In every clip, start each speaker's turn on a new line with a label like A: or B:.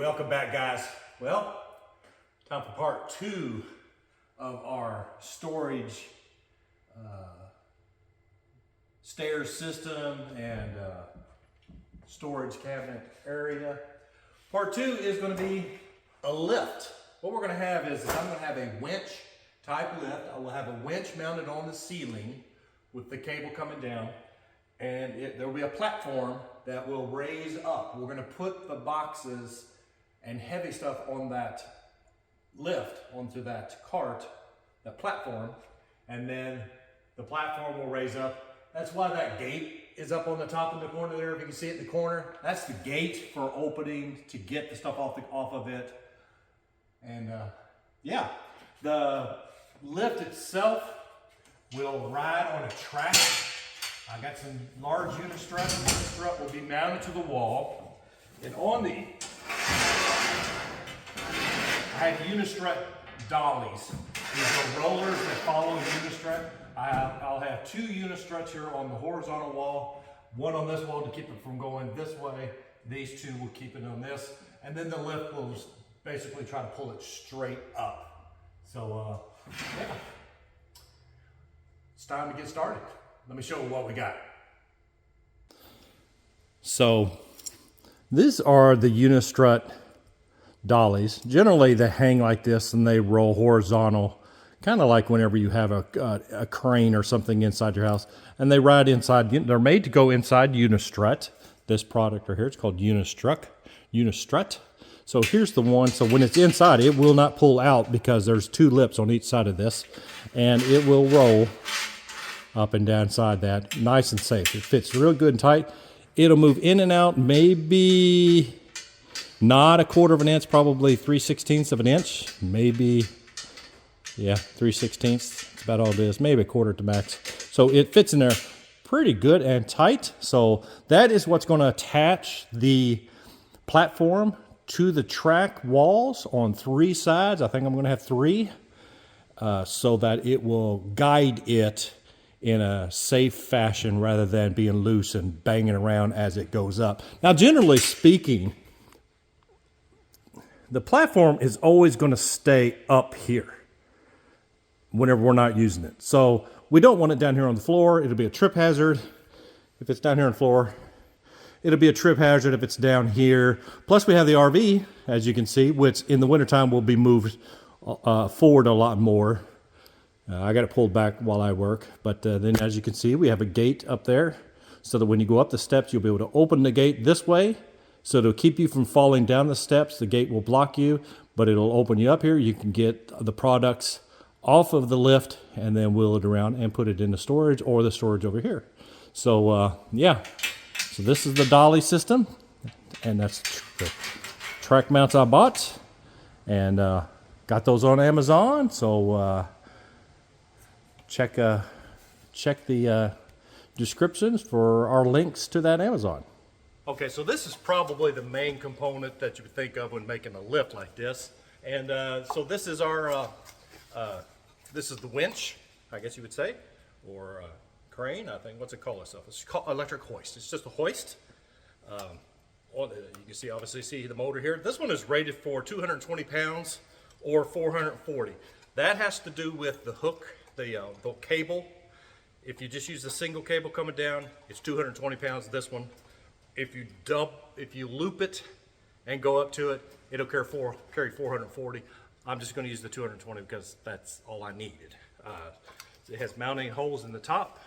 A: welcome back, guys. Well, time for part 2 of our storage stairs system and storage cabinet area. Part 2 is going to be a lift. What we're going to have is I'm going to have a winch type lift. I will have a winch mounted on the ceiling with the cable coming down, and there will be a platform that will raise up. We're going to put the boxes and heavy stuff on that lift, onto that cart, that platform, and then the platform will raise up. That's why that gate is up on the top in the corner there. If you can see it in the corner, that's the gate for opening to get the stuff off of it. And yeah, the lift itself will ride on a track. I got some large unistrut. The unistrut will be mounted to the wall, and on the I have unistrut dollies. These are rollers that follow unistrut. I'll have 2 unistruts here on the horizontal wall, one on this wall to keep it from going this way. These 2 will keep it on this, and then the lift will basically try to pull it straight up. So yeah, it's time to get started. Let me show you what we got. So these are the unistrut dollies. Generally they hang like this and they roll horizontal, kind of like whenever you have a crane or something inside your house, and they ride inside. They're made to go inside unistrut. This product right here, it's called unistrut. So here's the one. So when it's inside, it will not pull out because there's 2 lips on each side of this, and it will roll up and down inside that, nice and safe. It fits real good and tight. It'll move in and out, maybe not 1/4 of an inch, probably 3/16 of an inch, maybe, yeah, 3/16. That's about all it is, maybe 1/4 at the max. So it fits in there pretty good and tight. So that is what's going to attach the platform to the track walls on 3 sides. I think I'm going to have 3, so that it will guide it in a safe fashion rather than being loose and banging around as it goes up. Now, generally speaking, the platform is always going to stay up here whenever we're not using it. So we don't want it down here on the floor. It'll be a trip hazard if it's down here on the floor. It'll be a trip hazard if it's down here. Plus we have the RV, as you can see, which in the wintertime will be moved forward a lot more. I got it pulled back while I work, but then as you can see, we have a gate up there so that when you go up the steps, you'll be able to open the gate this way. So it'll keep you from falling down the steps. The gate will block you, but it'll open you up here. You can get the products off of the lift and then wheel it around and put it into storage or the storage over here. So yeah, so this is the dolly system, and that's the track mounts I bought, and got those on Amazon. So check the descriptions for our links to that Amazon. Okay, so this is probably the main component that you would think of when making a lift like this. And so this is our, this is the winch, I guess you would say, or crane, I think. What's it called itself? It's called electric hoist. It's just a hoist. You can see, obviously see the motor here. This one is rated for 220 pounds or 440. That has to do with the hook, the cable. If you just use the single cable coming down, it's 220 pounds. This one, if you loop it and go up to it, it'll carry 440. I'm just going to use the 220 because that's all I needed. It has mounting holes in the top,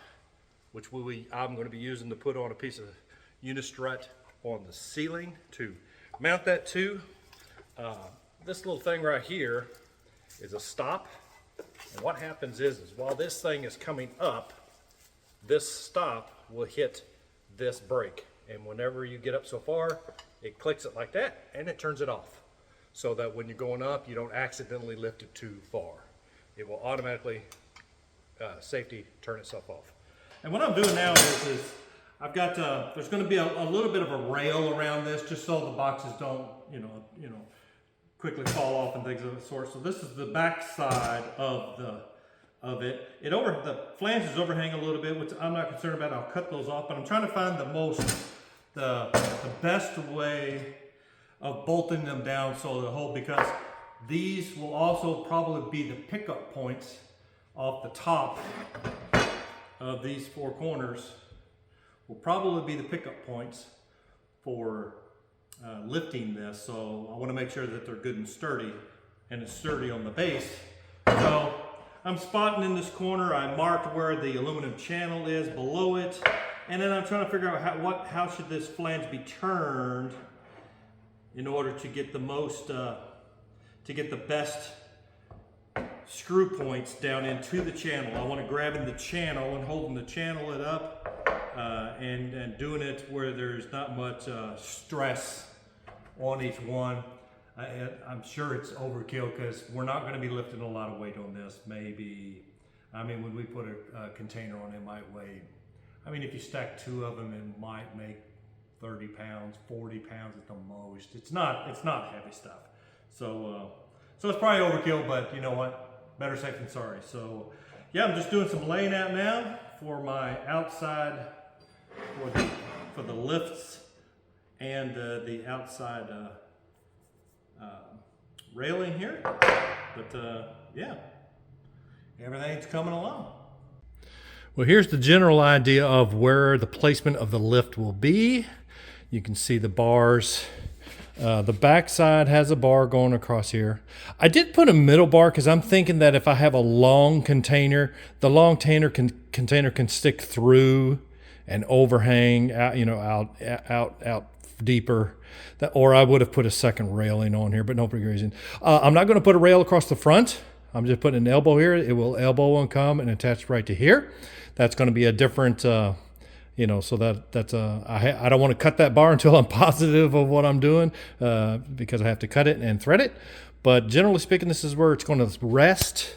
A: which I'm going to be using to put on a piece of unistrut on the ceiling to mount that to. This little thing right here is a stop. And what happens is while this thing is coming up, this stop will hit this brake. And whenever you get up so far, it clicks it like that and it turns it off. So that when you're going up, you don't accidentally lift it too far. It will automatically, safety, turn itself off. And what I'm doing now is I've got, there's going to be a little bit of a rail around this just so the boxes don't, you know, quickly fall off and things of the sort. So this is the back side of it. The flanges overhang a little bit, which I'm not concerned about. I'll cut those off, but I'm trying to find the best way of bolting them down so they'll hold, because these will also probably be the pickup points off the top of these four corners. Will probably be the pickup points for lifting this. So I want to make sure that they're good and sturdy, and it's sturdy on the base. So I'm spotting in this corner. I marked where the aluminum channel is below it, and then I'm trying to figure out how should this flange be turned in order to get the most, to get the best screw points down into the channel. I want to grab in the channel and holding the channel it up, and doing it where there's not much stress on each one. I'm sure it's overkill because we're not going to be lifting a lot of weight on this. Maybe, I mean, when we put a container on, it might weigh, I mean, if you stack two of them, it might make 30 pounds, 40 pounds at the most. It's not heavy stuff. So it's probably overkill, but you know what? Better safe than sorry. So yeah, I'm just doing some laying out now for my outside, for the lifts and the outside railing here. But yeah, everything's coming along. Well, here's the general idea of where the placement of the lift will be. You can see the bars. The back side has a bar going across here. I did put a middle bar because I'm thinking that if I have a long container, the long container can stick through and overhang out, you know, out deeper. Or I would have put a second railing on here, but no big reason. I'm not going to put a rail across the front. I'm just putting an elbow here. It will elbow and come and attach right to here. That's going to be a different, you know, so that's I don't want to cut that bar until I'm positive of what I'm doing, because I have to cut it and thread it. But generally speaking, this is where it's going to rest.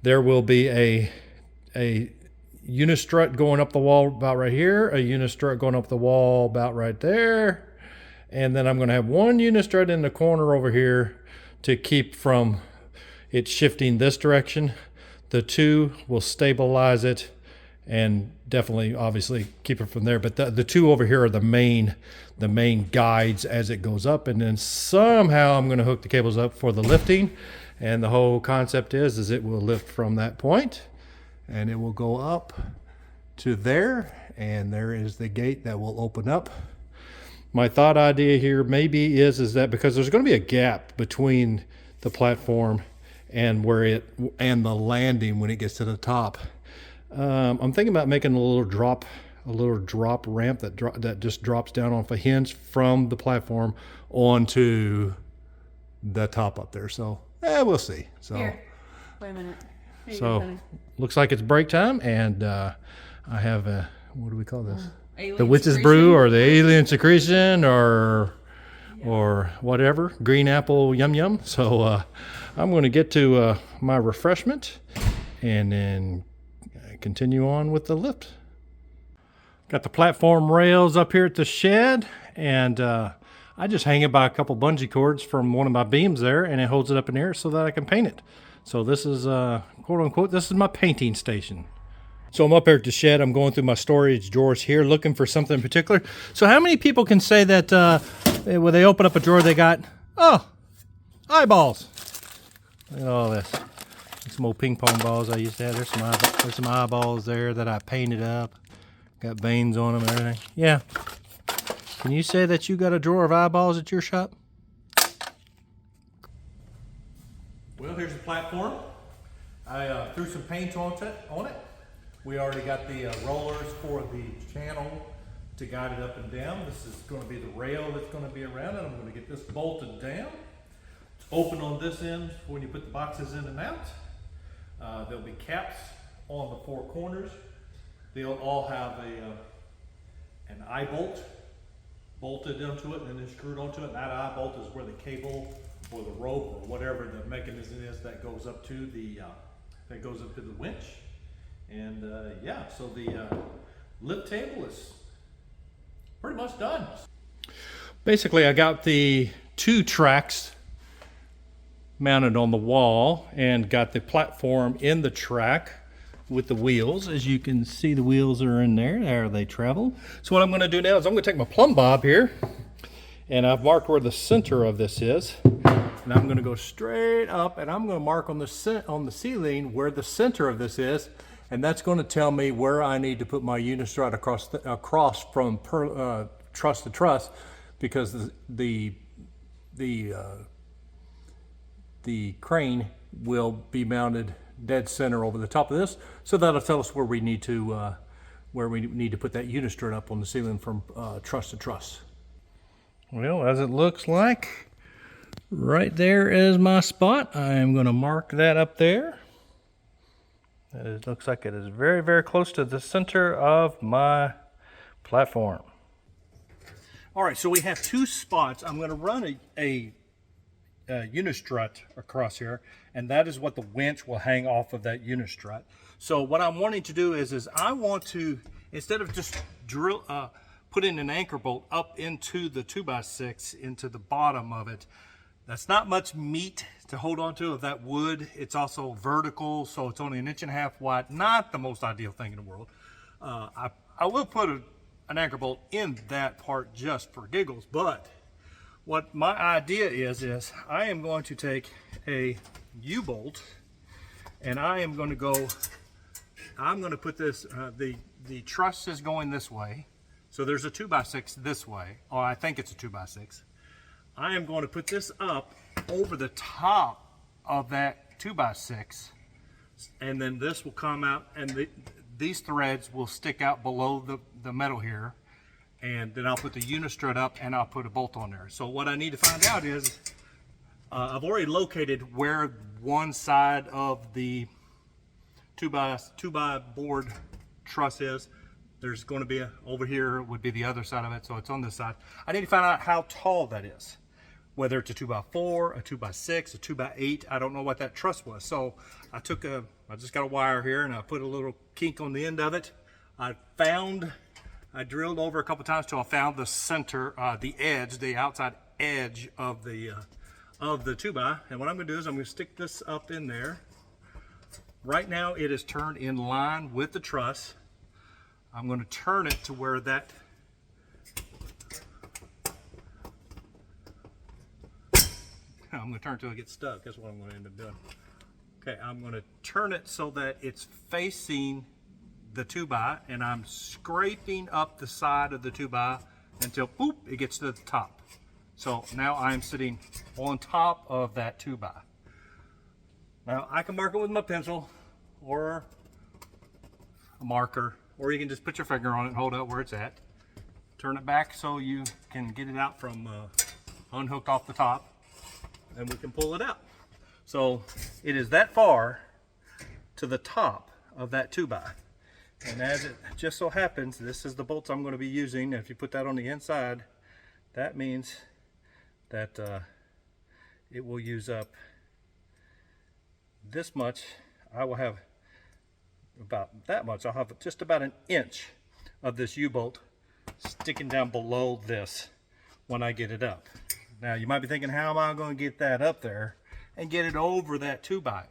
A: There will be a unistrut going up the wall about right here, a unistrut going up the wall about right there, and then I'm going to have one unistrut in the corner over here to keep from it shifting this direction. The two will stabilize it and definitely, obviously, keep it from there. But the two over here are the main guides as it goes up. And then somehow I'm going to hook the cables up for the lifting. And the whole concept is it will lift from that point, and it will go up to there. And there is the gate that will open up. My thought idea here maybe is that because there's going to be a gap between the platform and and the landing when it gets to the top. I'm thinking about making a little drop ramp that just drops down off a hinge from the platform onto the top up there. So we'll see. So
B: here, wait a minute.
A: So looks like it's break time, and I have what do we call this? The witch's brew, or the alien secretion, or whatever, green apple yum yum. So I'm going to get to my refreshment and then continue on with the lift. Got the platform rails up here at the shed, and I just hang it by a couple bungee cords from one of my beams there, and it holds it up in the air so that I can paint it. So this is quote unquote, this is my painting station. So I'm up here at the shed. I'm going through my storage drawers here, looking for something in particular. So how many people can say that when they open up a drawer, they got, oh, eyeballs? Look at all this. Some old ping pong balls I used to have. There's some eyeballs there that I painted up. Got veins on them and everything. Yeah. Can you say that you got a drawer of eyeballs at your shop? Well, here's the platform. I threw some paint on it. We already got the rollers for the channel to guide it up and down. This is going to be the rail that's going to be around it. I'm going to get this bolted down. It's open on this end when you put the boxes in and out. There'll be caps on the four corners. They'll all have an eye bolt bolted into it and then screwed onto it. And that eye bolt is where the cable or the rope or whatever the mechanism is that goes up to the winch. And yeah, so the lift table is pretty much done. Basically, I got the two tracks mounted on the wall and got the platform in the track with the wheels. As you can see, the wheels are in there. There they travel. So what I'm going to do now is I'm going to take my plumb bob here And I've marked where the center of this is. And I'm gonna go straight up and I'm gonna mark on the ceiling where the center of this is. And that's gonna tell me where I need to put my unistrut across from truss to truss, because the crane will be mounted dead center over the top of this. So that'll tell us where we need to put that unistrut up on the ceiling from truss to truss. Well, as it looks like, right there is my spot. I am going to mark that up there. It looks like it is very, very close to the center of my platform. All right, so we have two spots. I'm going to run a unistrut across here, and that is what the winch will hang off of that unistrut. So what I'm wanting to do is I want to, instead of just put in an anchor bolt up into the 2x6 into the bottom of it. That's not much meat to hold on to of that wood. It's also vertical, so it's only 1.5 inches wide. Not the most ideal thing in the world. I will put an anchor bolt in that part just for giggles, but what my idea is I am going to take a U-bolt and I'm going to put this, the truss is going this way. So there's a 2x6 this way, or I think it's a 2x6. I am going to put this up over the top of that 2x6, and then this will come out, and these threads will stick out below the metal here, and then I'll put the unistrut up and I'll put a bolt on there. So what I need to find out is, I've already located where one side of the 2x board truss is. There's going to be over here would be the other side of it, so it's on this side. I need to find out how tall that is, whether it's a 2x4, a 2x6, a 2x8. I don't know what that truss was. So I just got a wire here and I put a little kink on the end of it. I drilled over a couple times till I found the center, the edge, the outside edge of the 2x. And what I'm going to do is I'm going to stick this up in there. Right now it is turned in line with the truss. I'm going to turn it to where that I'm going to turn it till it gets stuck. That's what I'm going to end up doing. Okay, I'm going to turn it so that it's facing the 2x, and I'm scraping up the side of the 2x until boop, it gets to the top. So now I'm sitting on top of that 2x. Now I can mark it with my pencil or a marker, or you can just put your finger on it and hold out where it's at. Turn it back so you can get it out from unhooked off the top, and we can pull it out. So it is that far to the top of that 2x. And as it just so happens, this is the bolts I'm going to be using. If you put that on the inside, that means that it will use up this much. I will have about that much. I'll have just about 1 inch of this U-bolt sticking down below this when I get it up. Now you might be thinking, how am I going to get that up there and get it over that 2x?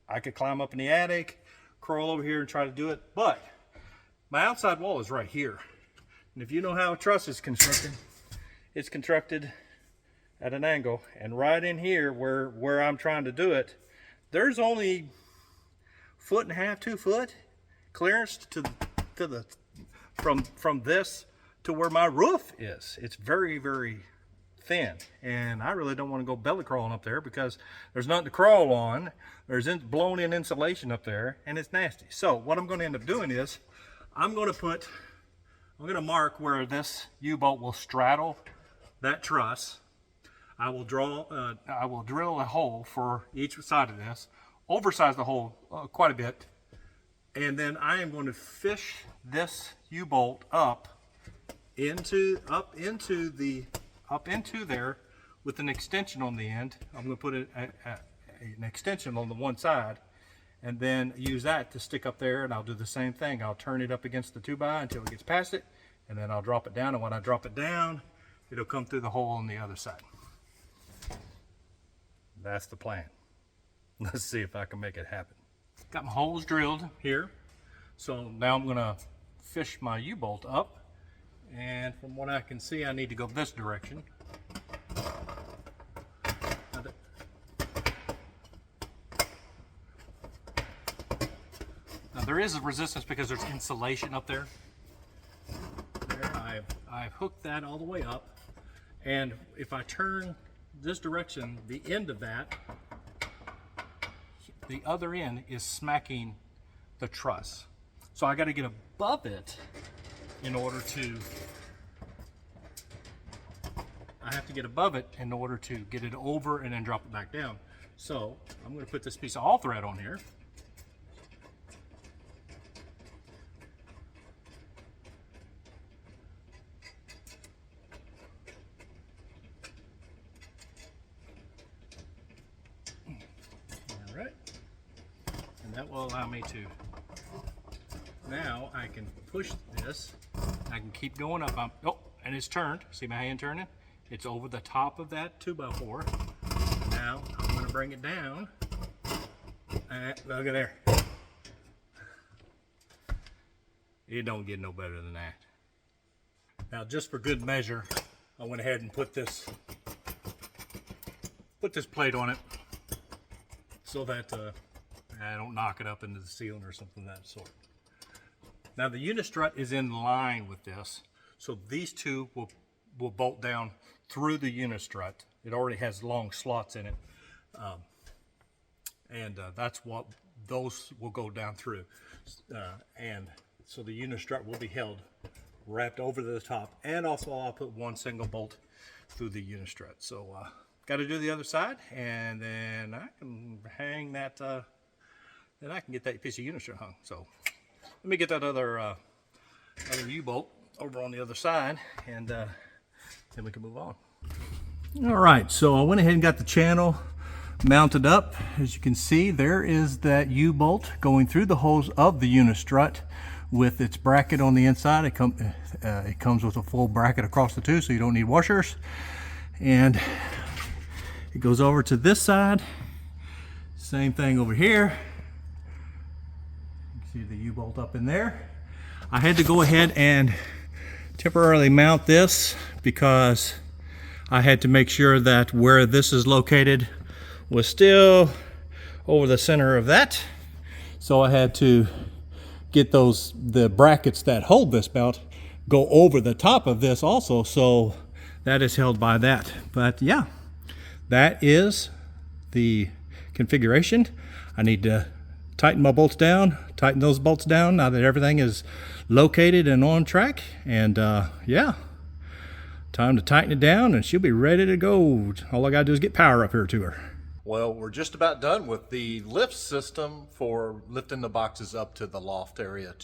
A: I could climb up in the attic, crawl over here and try to do it, but my outside wall is right here. And if you know how a truss is constructed, it's constructed at an angle, and right in here where I'm trying to do it, there's only 1.5 feet, 2 foot clearance from this to where my roof is. It's very, very thin, and I really don't want to go belly crawling up there because there's nothing to crawl on. There's blown in insulation up there, and it's nasty. So what I'm going to end up doing is I'm going to mark where this U-bolt will straddle that truss. I will drill a hole for each side of this, oversize the hole quite a bit, and then I am going to fish this U-bolt up into there with an extension on the end. I'm going to put an extension on the one side, and then use that to stick up there, and I'll do the same thing. I'll turn it up against the 2x until it gets past it, and then I'll drop it down, and when I drop it down, it'll come through the hole on the other side. That's the plan. Let's see if I can make it happen. Got my holes drilled here, so now I'm going to fish my U-bolt up, and from what I can see, I need to go this direction. there is a resistance because there's insulation up there. There, I've hooked that all the way up, and if I turn this direction, the end of that, the other end is smacking the truss. So I got to get above it in order to, I have to get above it in order to get it over and then drop it back down. So I'm going to put this piece of all thread on here. All right. And that will allow me to, now I can push this. I can keep going up. Oh, and it's turned. See my hand turning? It's over the top of that 2x4. Now I'm going to bring it down. Look at there. It don't get no better than that. Now, just for good measure, I went ahead and put this plate on it so that I don't knock it up into the ceiling or something of that sort. Now the unistrut is in line with this, so these two will bolt down through the unistrut. It already has long slots in it, and that's what those will go down through. And so the unistrut will be held wrapped over to the top, and also I'll put one single bolt through the unistrut. So got to do the other side, and then I can hang that. Then I can get that piece of unistrut hung. So let me get that other U-bolt over on the other side, and then we can move on. All right, so I went ahead and got the channel mounted up. As you can see, there is that U-bolt going through the holes of the unistrut with its bracket on the inside. It comes with a full bracket across the two, so you don't need washers. And it goes over to this side. Same thing over here. See the U-bolt up in there. I had to go ahead and temporarily mount this because I had to make sure that where this is located was still over the center of that. So I had to get the brackets that hold this mount go over the top of this also, so that is held by that. But yeah, that is the configuration. I need to tighten my bolts down, tighten those bolts down now that everything is located and on track. And yeah, time to tighten it down and she'll be ready to go. All I gotta do is get power up here to her. Well, we're just about done with the lift system for lifting the boxes up to the loft area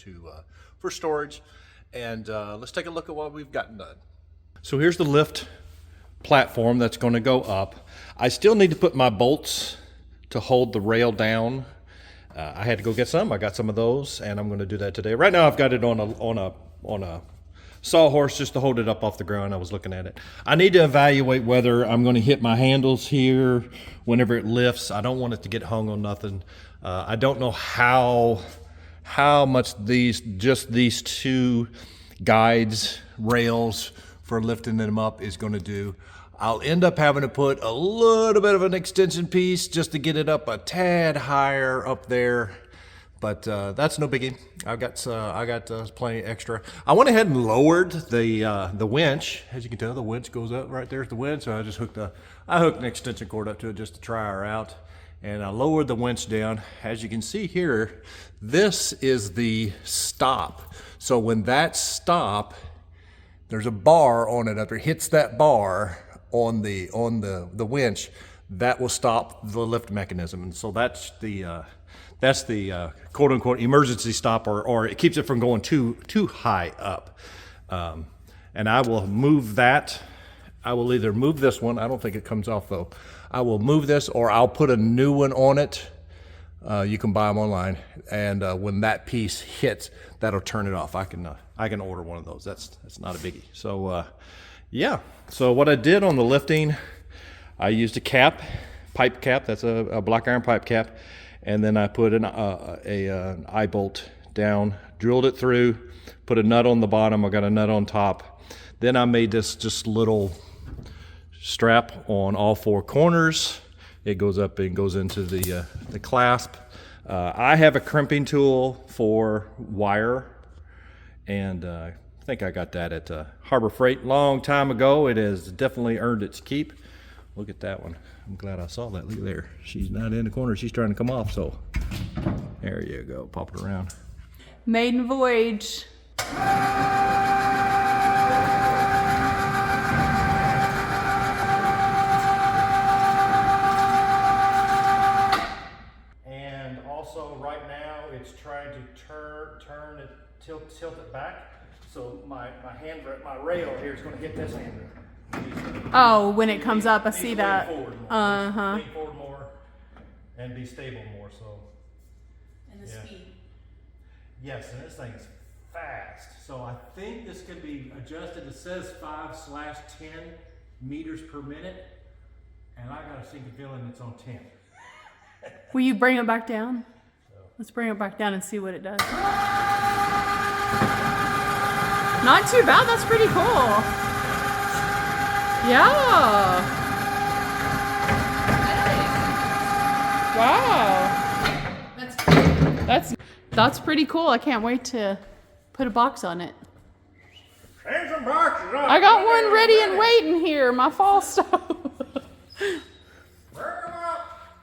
A: for storage. And let's take a look at what we've gotten done. So here's the lift platform that's going to go up. I still need to put my bolts to hold the rail down. I had to go get some. I got some of those, and I'm going to do that today. Right now, I've got it on a sawhorse just to hold it up off the ground. I was looking at it. I need to evaluate whether I'm going to hit my handles here whenever it lifts. I don't want it to get hung on nothing. I don't know how much these two guides, rails for lifting them up is going to do. I'll end up having to put a little bit of an extension piece just to get it up a tad higher up there, but that's no biggie. I got plenty extra. I went ahead and lowered the winch. As you can tell, the winch goes up right there's the winch. So I just hooked an extension cord up to it just to try her out, and I lowered the winch down. As you can see here, this is the stop. So when that stop, there's a bar on it. After it hits that bar on the winch, that will stop the lift mechanism. And so that's the quote unquote emergency stop, or it keeps it from going too high up. And I will move that. I will either move this one. I don't think it comes off though. I will move this, or I'll put a new one on it. You can buy them online, and when that piece hits, that'll turn it off. I can order one of those. That's not a biggie. So yeah. So what I did on the lifting, I used a pipe cap. That's a black iron pipe cap, and then I put an eye bolt down, drilled it through, put a nut on the bottom. I got a nut on top. Then I made this just little strap on all four corners. It goes up and goes into the clasp. I have a crimping tool for wire, and I think I got that at Harbor Freight long time ago. It has definitely earned its keep. Look at that one. I'm glad I saw that. Look there. She's not in the corner. She's trying to come off, so there you go. Pop it around.
B: Maiden voyage.
A: And also right now it's trying to turn it, tilt it back. So my rail here is going to hit this handrail.
B: Oh, when it comes up, I see that.
A: Lean forward more and be stable more. So.
B: And the speed.
A: Yes, and this thing is fast. So I think this could be adjusted. It says 5/10 meters per minute, and I got a sinking feeling it's on 10.
B: Will you bring it back down? Let's bring it back down and see what it does. Not too bad. That's pretty cool. Yeah. Wow. That's pretty cool. I can't wait to put a box on it.
A: Some boxes on.
B: I got one ready and waiting here. My fall stove.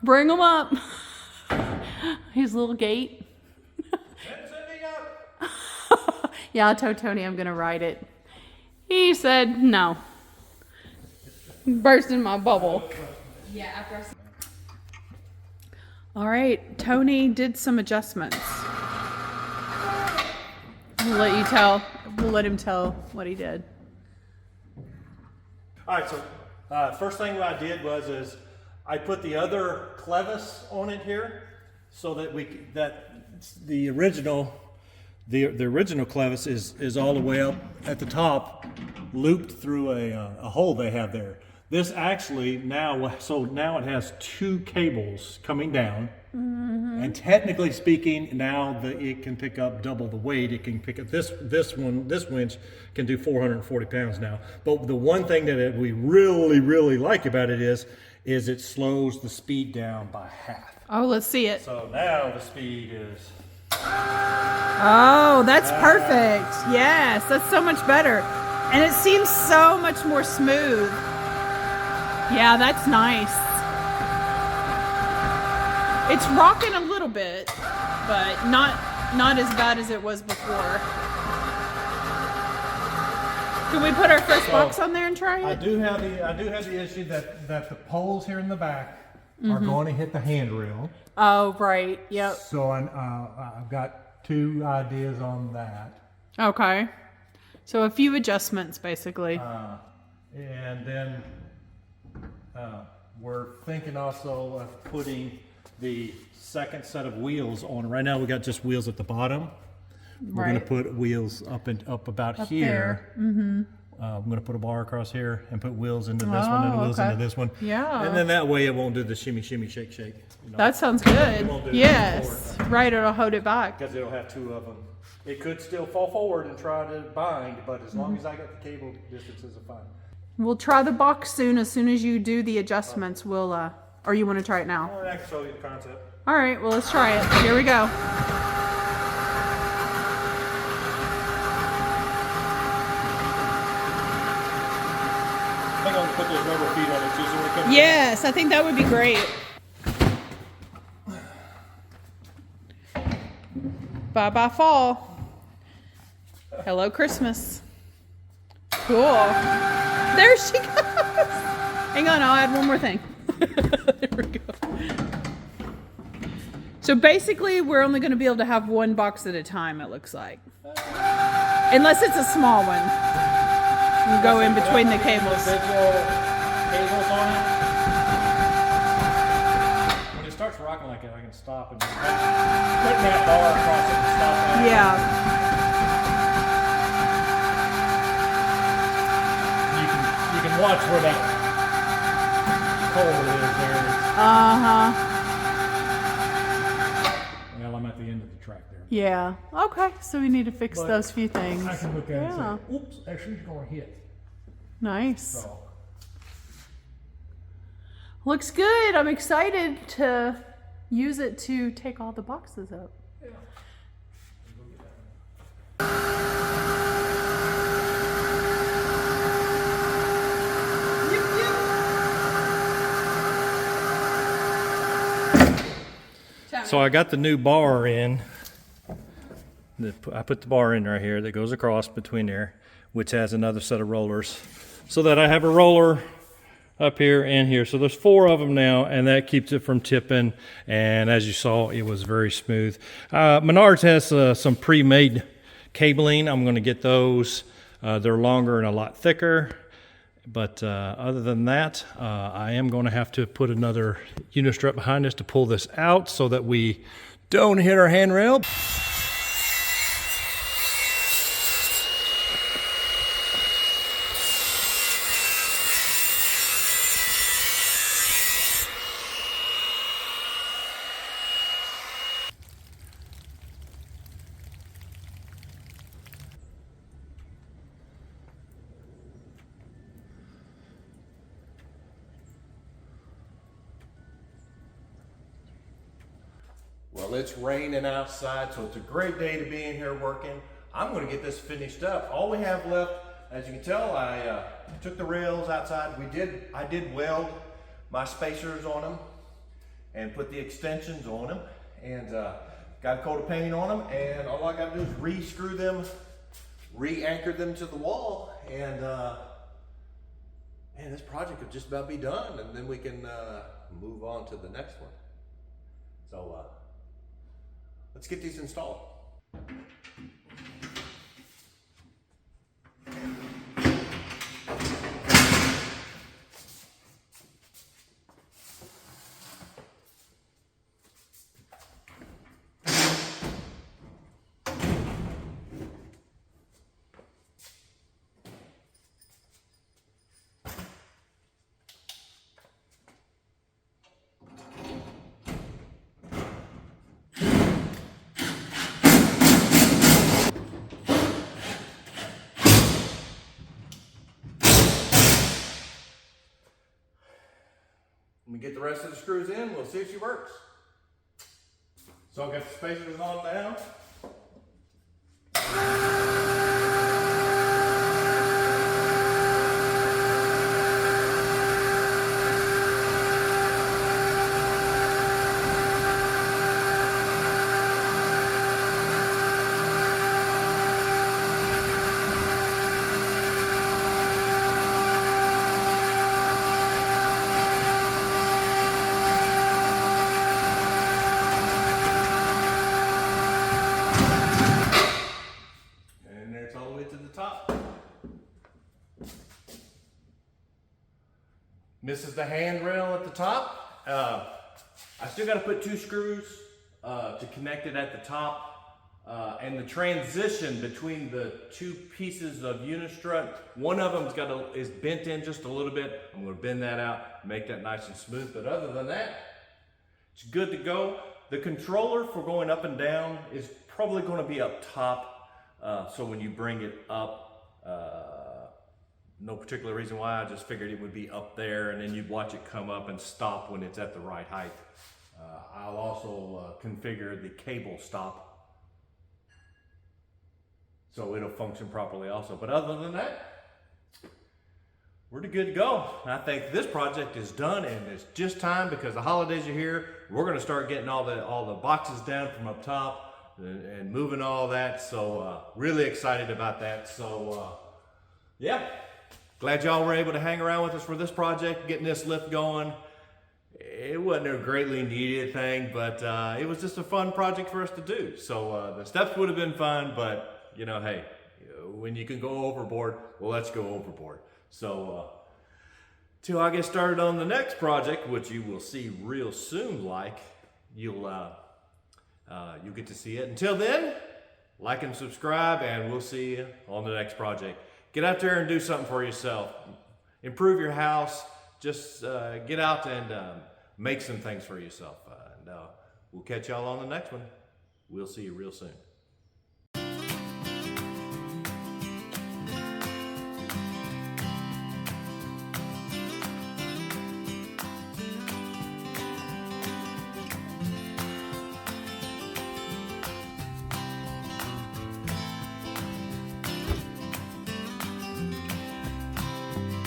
B: Bring them up. His little gate. Yeah, I told Tony I'm gonna ride it. He said no. Bursting my bubble. Yeah, after I... All right, Tony did some adjustments. We'll let him tell what he did.
A: All right, so first thing I did was I put the other clevis on it here, so that the original clevis is all the way up at the top, looped through a hole they have there. This actually now it has two cables coming down, and technically speaking, now it can pick up double the weight. It can pick up this winch can do 440 pounds now. But the one thing that we really like about it is it slows the speed down by half.
B: Oh, let's see it.
A: So now the speed is...
B: Oh, that's perfect. Yes, that's so much better. And it seems so much more smooth. Yeah, that's nice. It's rocking a little bit, but not as bad as it was before. Can we put our first box on there and try it?
A: I do have the issue that the poles here in the back are going to hit the handrail.
B: Oh, right. Yep.
A: So I've got two ideas on that.
B: Okay. So a few adjustments, basically.
A: And then we're thinking also of putting the second set of wheels on. Right now we got just wheels at the bottom. We're going to put wheels up about here. I'm going to put a bar across here and put wheels into this one and wheels into this one.
B: Yeah.
A: And then that way it won't do the shimmy, shake. You know?
B: That sounds good. Yes. Right, it'll hold it back.
A: Because it'll have two of them. It could still fall forward and try to bind, but as long as I got the cable distances are fine.
B: We'll try the box soon. As soon as you do the adjustments, we'll, or you want to try it now?
A: I can show you the concept.
B: All right, well, let's try it. Here we go.
A: I think I'm going to put those rubber feet on it too, so when it comes
B: Yes, I think that would be great. Bye-bye fall. Hello Christmas. Cool. There she goes. Hang on, I'll add one more thing. There we go. So basically, we're only going to be able to have one box at a time, it looks like. Unless it's a small one. We'll go in between the cables.
A: Cables on it. When it starts rocking like that, I can stop and just put that bar across it and stop that.
B: Yeah.
A: You can watch where that hole is there. Well, I'm at the end of the track there.
B: Yeah. Okay, so we need to fix those few things.
A: I can look at it and say, oops, actually it's going to hit.
B: Nice.
A: So.
B: Looks good. I'm excited to use it to take all the boxes up.
A: Yeah. So I got the new bar in. I put the bar in right here that goes across between there, which has another set of rollers, so that I have a roller up here and here. So there's 4 of them now, and that keeps it from tipping. And as you saw, it was very smooth. Menards has some pre-made cabling. I'm going to get those. They're longer and a lot thicker. But other than that, I am going to have to put another unistrut behind us to pull this out so that we don't hit our handrail. Well, it's raining outside, so it's a great day to be in here working. I'm going to get this finished up. All we have left, as you can tell, I took the rails outside. I did weld my spacers on them and put the extensions on them, and got a coat of paint on them. And all I got to do is re-screw them, re-anchor them to the wall, and man, this project will just about be done, and then we can move on to the next one. So. Let's get these installed. When we get the rest of the screws in, we'll see if she works. So I've got the spacers on now. This is the handrail at the top. I still got to put 2 screws to connect it at the top. And the transition between the 2 pieces of unistrut, one of them is bent in just a little bit. I'm going to bend that out, make that nice and smooth. But other than that, it's good to go. The controller for going up and down is probably going to be up top. So when you bring it up, no particular reason why, I just figured it would be up there, and then you'd watch it come up and stop when it's at the right height. I'll also configure the cable stop so it'll function properly also. But other than that, we're good to go. I think this project is done, and it's just time because the holidays are here. We're going to start getting all the boxes down from up top and moving all that. So really excited about that. So yeah. Glad y'all were able to hang around with us for this project, getting this lift going. It wasn't a greatly needed thing, but it was just a fun project for us to do. So the steps would have been fun, but you know, hey, when you can go overboard, well, let's go overboard. So till I get started on the next project, which you will see real soon, you'll get to see it. Until then, like and subscribe, and we'll see you on the next project. Get out there and do something for yourself. Improve your house. Just get out and make some things for yourself. We'll catch y'all on the next one. We'll see you real soon.